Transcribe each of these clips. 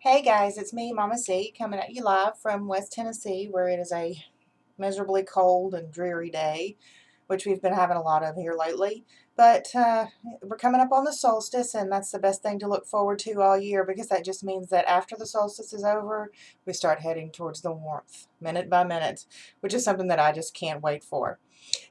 Hey guys, it's me, Mama C, coming at you live from West Tennessee, where it is a miserably cold and dreary day, which we've been having a lot of here lately. But we're coming up on the solstice, and that's the best thing to look forward to all year because that just means that after the solstice is over, we start heading towards the warmth, minute by minute, which is something that I just can't wait for.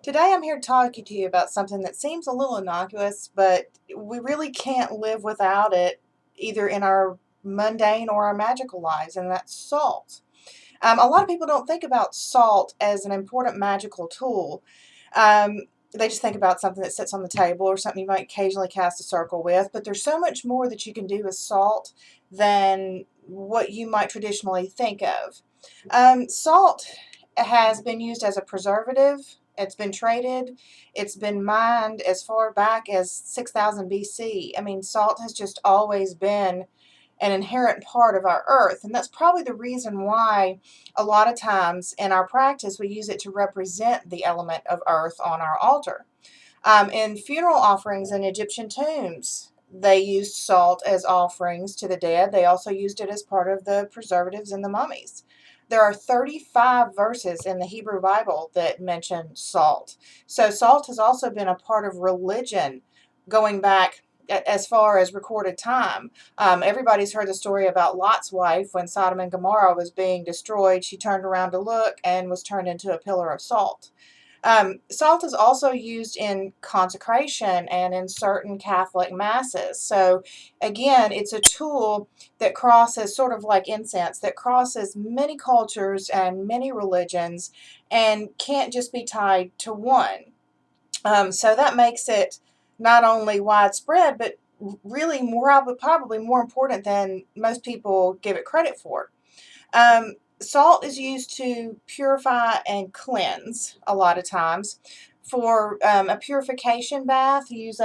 Today I'm here talking to you about something that seems a little innocuous, but we really can't live without it either in our mundane or our magical lives, and that's salt. A lot of people don't think about salt as an important magical tool. Um, they just think about something that sits on the table or something you might occasionally cast a circle with, but there's so much more that you can do with salt than what you might traditionally think of. Salt has been used as a preservative. It's been traded. It's been mined as far back as 6000 BC. I mean, salt has just always been an inherent part of our earth. And that's probably the reason why a lot of times in our practice we use it to represent the element of earth on our altar. In funeral offerings in Egyptian tombs, they used salt as offerings to the dead. They also used it as part of the preservatives in the mummies. There are 35 verses in the Hebrew Bible that mention salt. So salt has also been a part of religion going back as far as recorded time. Everybody's heard the story about Lot's wife when Sodom and Gomorrah was being destroyed. She turned around to look and was turned into a pillar of salt. Salt is also used in consecration and in certain Catholic masses. So, again, it's a tool that crosses, sort of like incense, that crosses many cultures and many religions and can't just be tied to one. So that makes it not only widespread, but really probably more important than most people give it credit for. Salt is used to purify and cleanse a lot of times. For a purification bath, use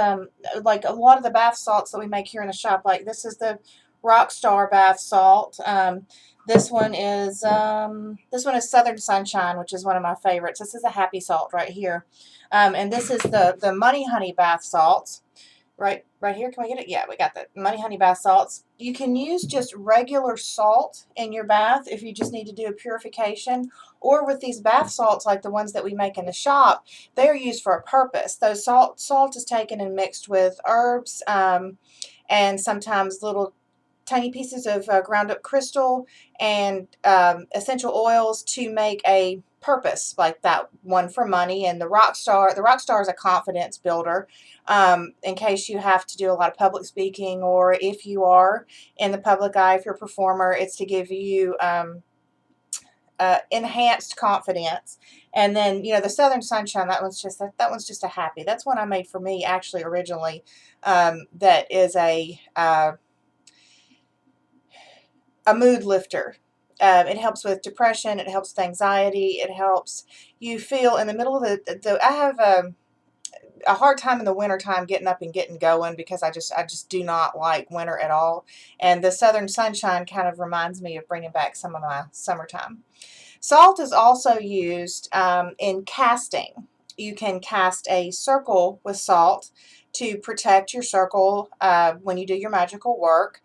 like a lot of the bath salts that we make here in the shop. Like this is the Rockstar bath salt. This one is Southern Sunshine, which is one of my favorites. This is a happy salt right here, and this is the Money Honey bath salts. Right here. Can we get it? Yeah, we got the Money Honey bath salts. You can use just regular salt in your bath if you just need to do a purification, or with these bath salts like the ones that we make in the shop, they are used for a purpose. Those salt is taken and mixed with herbs, and sometimes little tiny pieces of ground up crystal and essential oils to make a purpose, like that one for money. And the rock star is a confidence builder, in case you have to do a lot of public speaking, or if you are in the public eye, if you're a performer, it's to give you enhanced confidence. And then the Southern Sunshine, that one's just a happy. That's one I made for me actually originally. That is a mood lifter. It helps with depression. It helps with anxiety. It helps you feel in the middle of I have a hard time in the wintertime getting up and getting going because I just do not like winter at all. And the Southern Sunshine kind of reminds me of bringing back some of my summertime. Salt is also used in casting. You can cast a circle with salt to protect your circle when you do your magical work.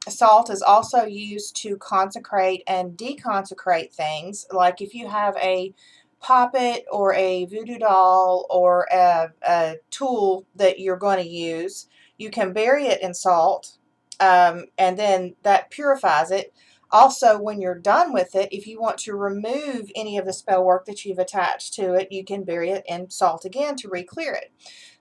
Salt is also used to consecrate and deconsecrate things. Like if you have a poppet or a voodoo doll or a tool that you're going to use, you can bury it in salt, and then that purifies it. Also, when you're done with it, if you want to remove any of the spell work that you've attached to it, you can bury it in salt again to re-clear it.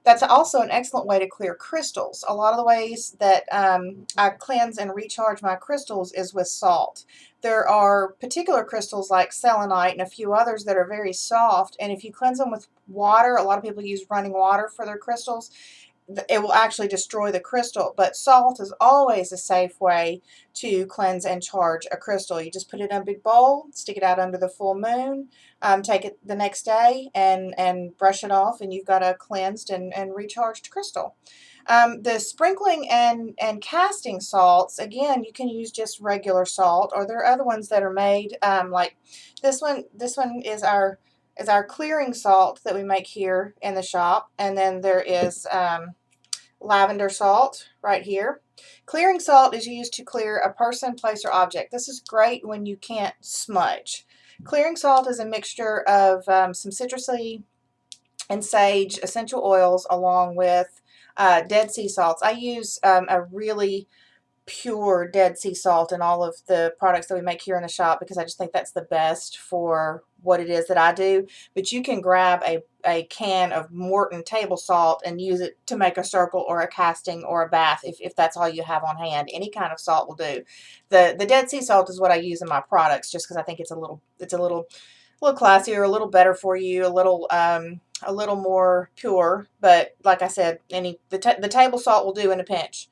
That's also an excellent way to clear crystals. A lot of the ways that I cleanse and recharge my crystals is with salt. There are particular crystals like selenite and a few others that are very soft, and if you cleanse them with water, a lot of people use running water for their crystals, it will actually destroy the crystal. But salt is always a safe way to cleanse and charge a crystal. You just put it in a big bowl, stick it out under the full moon, take it the next day and brush it off, and you've got a cleansed and recharged crystal. The sprinkling and casting salts, again, you can use just regular salt, or there are other ones that are made like this one. This one is our clearing salt that we make here in the shop, and then there is lavender salt right here. Clearing salt is used to clear a person, place, or object. This is great when you can't smudge. Clearing salt is a mixture of some citrusy and sage essential oils along with Dead Sea salts. I use a really pure Dead Sea salt in all of the products that we make here in the shop because I just think that's the best for what it is that I do. But you can grab a can of Morton table salt and use it to make a circle or a casting or a bath if that's all you have on hand. Any kind of salt will do. The Dead Sea salt is what I use in my products just because I think it's a little classier, a little better for you, a little more pure. But like I said, the table salt will do in a pinch.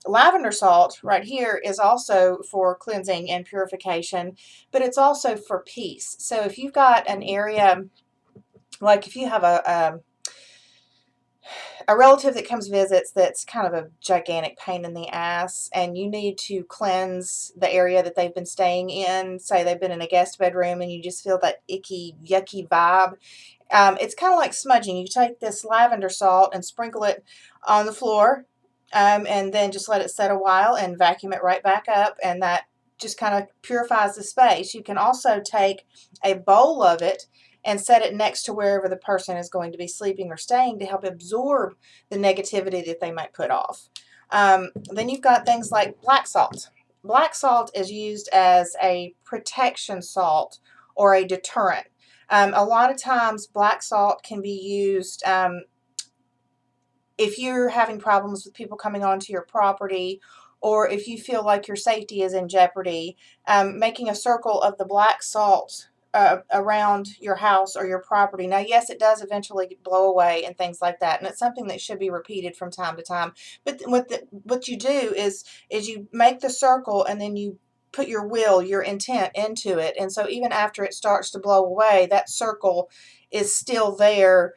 Lavender salt right here is also for cleansing and purification, but it's also for peace. So if you've got an area, like if you have a relative that comes visits that's kind of a gigantic pain in the ass and you need to cleanse the area that they've been staying in, say they've been in a guest bedroom and you just feel that icky, yucky vibe, it's kind of like smudging. You take this lavender salt and sprinkle it on the floor, and then just let it set a while and vacuum it right back up, and that just kind of purifies the space. You can also take a bowl of it and set it next to wherever the person is going to be sleeping or staying to help absorb the negativity that they might put off. Then you've got things like black salt. Black salt is used as a protection salt or a deterrent. A lot of times black salt can be used if you're having problems with people coming onto your property, or if you feel like your safety is in jeopardy. Making a circle of the black salt around your house or your property. Now, yes, it does eventually blow away and things like that, and it's something that should be repeated from time to time. But what you do is you make the circle and then you put your will, your intent into it, and so even after it starts to blow away, that circle is still there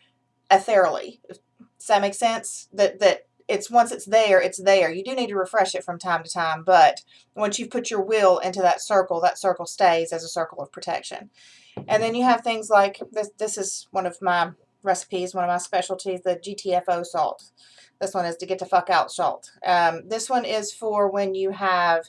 ethereally. Does that make sense? That it's once it's there, it's there. You do need to refresh it from time to time, but once you put your will into that circle stays as a circle of protection. And then you have things like this. This is one of my recipes, one of my specialties, the GTFO salt. This one is to get the fuck out salt. This one is for when you have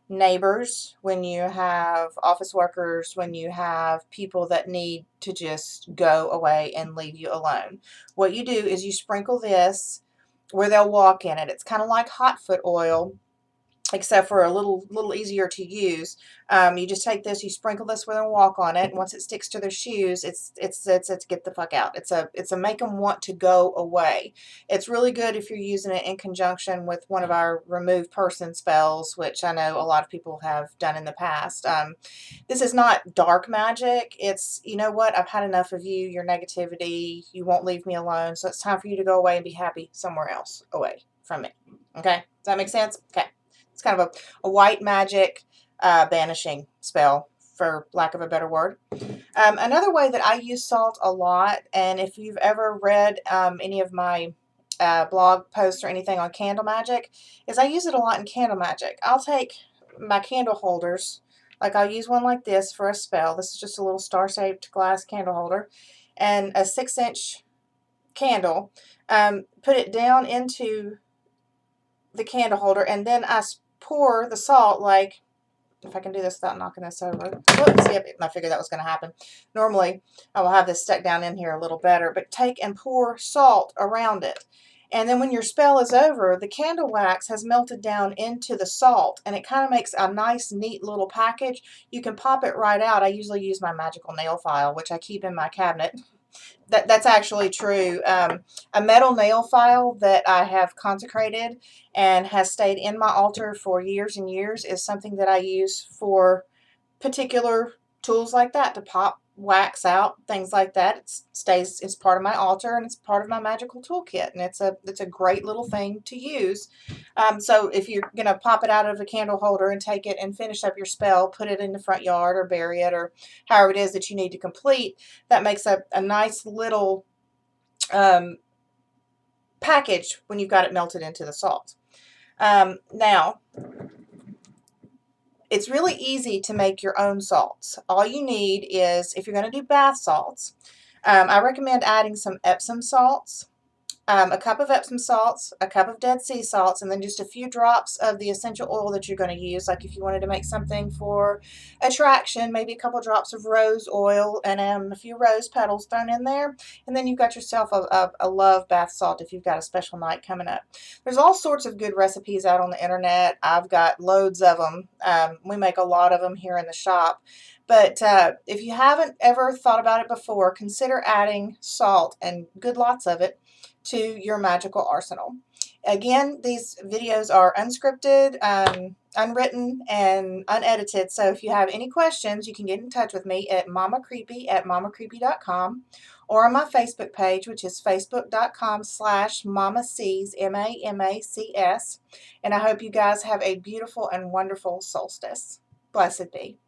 neighbors, when you have office workers, when you have people that need to just go away and leave you alone. What you do is you sprinkle this where they'll walk in it. It's kind of like hot foot oil, except for a little easier to use. You just take this, you sprinkle this where they walk on it, and once it sticks to their shoes, it's get the fuck out. It's a make them want to go away. It's really good if you're using it in conjunction with one of our remove person spells, which I know a lot of people have done in the past. This is not dark magic. It's, you know what, I've had enough of you, your negativity, you won't leave me alone, so it's time for you to go away and be happy somewhere else away from me. Okay? Does that make sense? Okay. It's kind of a white magic banishing spell, for lack of a better word. Another way that I use salt a lot, and if you've ever read any of my blog posts or anything on candle magic, is I use it a lot in candle magic. I'll take my candle holders, like I'll use one like this for a spell. This is just a little star-shaped glass candle holder, and a 6-inch candle. Put it down into the candle holder, and then I pour the salt, like, if I can do this without knocking this over. Whoops, yep, I figured that was going to happen. Normally, I will have this stuck down in here a little better, but take and pour salt around it. And then when your spell is over, the candle wax has melted down into the salt, and it kind of makes a nice, neat little package. You can pop it right out. I usually use my magical nail file, which I keep in my cabinet. That's actually true. A metal nail file that I have consecrated and has stayed in my altar for years and years is something that I use for particular tools like that, to pop wax out, things like that. It's part of my altar, and it's part of my magical toolkit, and it's a great little thing to use. So if you're gonna pop it out of a candle holder and take it and finish up your spell, put it in the front yard or bury it, or however it is that you need to complete, that makes a nice little package when you've got it melted into the salt. Now, it's really easy to make your own salts. All you need is, if you're going to do bath salts, I recommend adding some Epsom salts a cup of Epsom salts, a cup of Dead Sea salts, and then just a few drops of the essential oil that you're going to use. Like if you wanted to make something for attraction, maybe a couple drops of rose oil and a few rose petals thrown in there. And then you've got yourself a love bath salt if you've got a special night coming up. There's all sorts of good recipes out on the internet. I've got loads of them. We make a lot of them here in the shop. But if you haven't ever thought about it before, consider adding salt, and good lots of it, to your magical arsenal. Again, these videos are unscripted, unwritten, and unedited. So if you have any questions, you can get in touch with me at mamacreepy@mamacreepy.com, or on my Facebook page, which is facebook.com/mamacs, MAMACS. And I hope you guys have a beautiful and wonderful solstice. Blessed be.